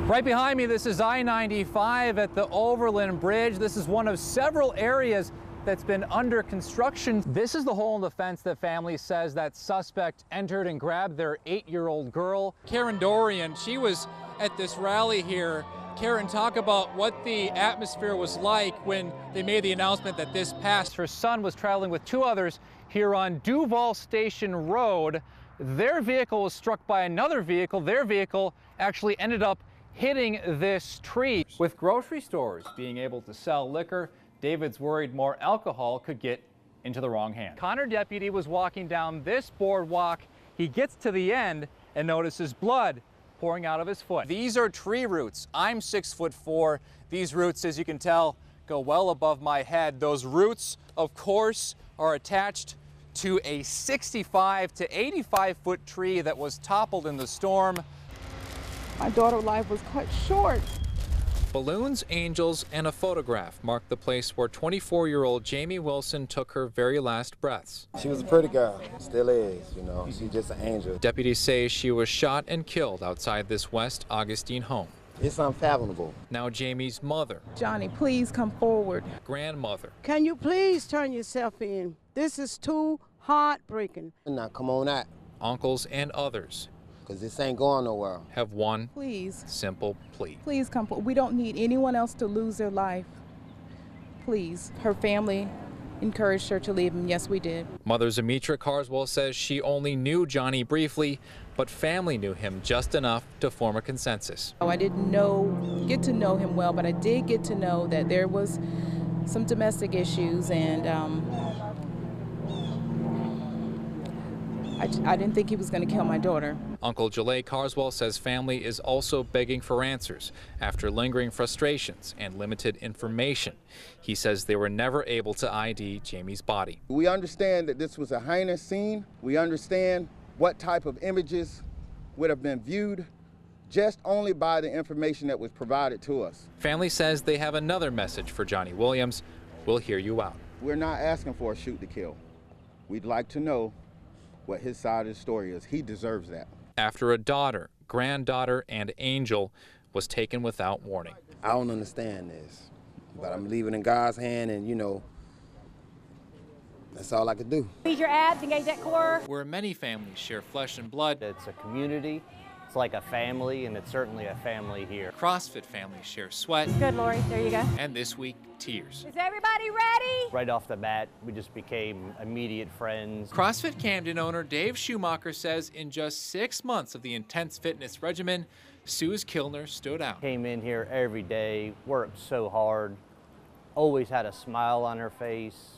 Right behind me, this is I-95 at the Overland Bridge. This is one of several areas that's been under construction. This is the hole in the fence that family says that suspect entered and grabbed their 8-year-old girl. Karen Dorian, she was at this rally here. Karen, talk about what the atmosphere was like when they made the announcement that this passed. Her son was traveling with 2 others here on Duval Station Road. Their vehicle was struck by another vehicle. Their vehicle actually ended up hitting this tree. With grocery stores being able to sell liquor, David's worried more alcohol could get into the wrong hand. Connor deputy was walking down this boardwalk. He gets to the end and notices blood pouring out of his foot. These are tree roots. I'm 6'4". These roots, as you can tell, go well above my head. Those roots, of course, are attached to a 65 to 85-foot tree that was toppled in the storm. My daughter's life was cut short. Balloons, angels, and a photograph mark the place where 24-year-old Jamie Wilson took her very last breaths. She was a pretty girl, still is, you know, she's just an angel. Deputies say she was shot and killed outside this West Augustine home. It's unfathomable. Now Jamie's mother. Johnny, please come forward. Grandmother. Can you please turn yourself in? This is too heartbreaking. Now come on out. Uncles and others. Because this ain't going nowhere. Have one Please. simple plea. Please come forward. We don't need anyone else to lose their life. Please. Her family encouraged her to leave, and yes, we did. Mother Zamitra Carswell says she only knew Johnny briefly, but family knew him just enough to form a consensus. I didn't get to know him well, but I did get to know that there was some domestic issues, and I didn't think he was going to kill my daughter. Uncle Jalay Carswell says family is also begging for answers after lingering frustrations and limited information. He says they were never able to ID Jamie's body. We understand that this was a heinous scene. We understand what type of images would have been viewed just only by the information that was provided to us. Family says they have another message for Johnny Williams. We'll hear you out. We're not asking for a shoot to kill. We'd like to know what his side of the story is. He deserves that. After a daughter, granddaughter, and angel was taken without warning. I don't understand this, but I'm leaving in God's hand, and you know, that's all I could do. Squeeze your abs, engage that core. Where many families share flesh and blood, It's a community, it's like a family, and it's certainly a family here. CrossFit families share sweat, Good, Lori, there you go. and this week, tears. Is everybody ready? Right off the bat, we just became immediate friends. CrossFit Camden owner Dave Schumacher says in just 6 months of the intense fitness regimen, Suze Kilner stood out. Came in here every day, worked so hard, always had a smile on her face.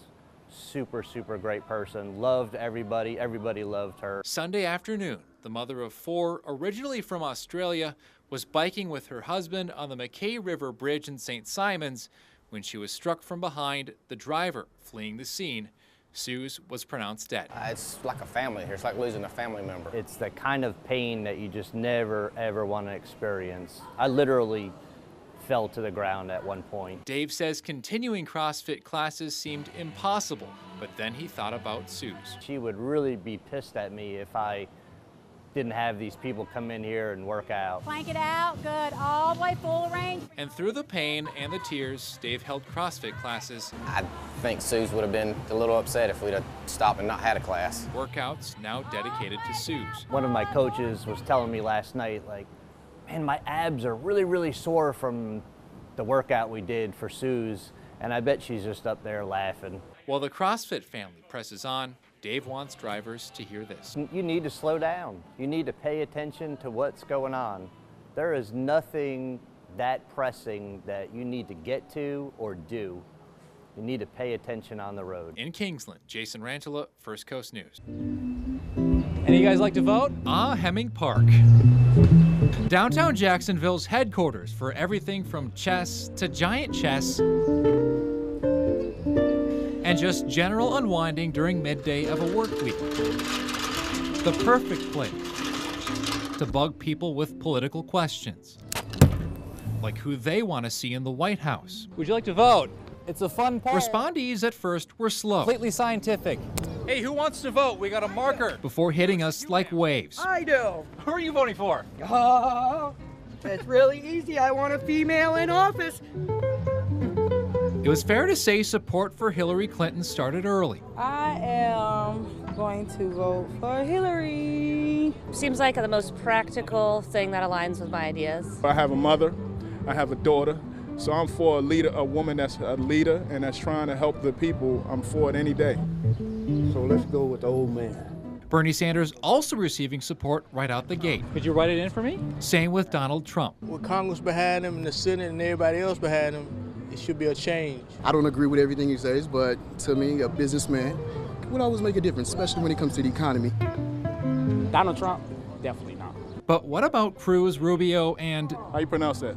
Super, super great person, loved everybody, everybody loved her. Sunday afternoon, the mother of 4, originally from Australia, was biking with her husband on the McKay River Bridge in St. Simons when she was struck from behind, the driver fleeing the scene. Suze was pronounced dead. It's like a family here. It's like losing a family member. It's the kind of pain that you just never, ever want to experience. I literally fell to the ground at one point. Dave says continuing CrossFit classes seemed impossible, but then he thought about Suze. She would really be pissed at me if I didn't have these people come in here and work out. Plank it out, good, all the way full range. And through the pain and the tears, Dave held CrossFit classes. I think Suze would have been a little upset if we'd have stopped and not had a class. Workouts now dedicated to Suze. One of my coaches was telling me last night, like, man, my abs are really, really sore from the workout we did for Suze, and I bet she's just up there laughing. While the CrossFit family presses on, Dave wants drivers to hear this. You need to slow down. You need to pay attention to what's going on. There is nothing that pressing that you need to get to or do. You need to pay attention on the road. In Kingsland, Jason Rantala, First Coast News. Any of you guys like to vote? Hemming Park. Downtown Jacksonville's headquarters for everything from chess to giant chess and just general unwinding during midday of a work week. The perfect place to bug people with political questions, like who they want to see in the White House. Would you like to vote? It's a fun part. Respondees at first were slow. Completely scientific. Hey, who wants to vote? We got a marker. Before hitting us like waves. I do. Who are you voting for? It's really easy. I want a female in office. It was fair to say support for Hillary Clinton started early. I am going to vote for Hillary. Seems like the most practical thing that aligns with my ideas. I have a mother, I have a daughter, so I'm for a leader, a woman that's a leader and that's trying to help the people. I'm for it any day. So let's go with the old man. Bernie Sanders also receiving support right out the gate. Could you write it in for me? Same with Donald Trump. With Congress behind him and the Senate and everybody else behind him, it should be a change. I don't agree with everything he says, but to me, a businessman would always make a difference, especially when it comes to the economy. Donald Trump, definitely not. But what about Cruz, Rubio, and... How you pronounce that?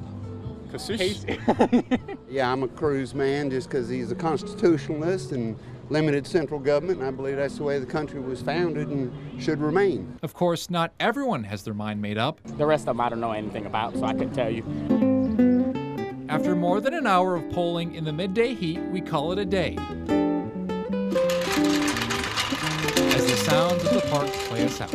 Kasich? Yeah, I'm a Cruz man just because he's a constitutionalist and limited central government, and I believe that's the way the country was founded and should remain. Of course, not everyone has their mind made up. The rest of them I don't know anything about, so I couldn't tell you. After more than an hour of polling in the midday heat, we call it a day. As the sounds of the parks play us out.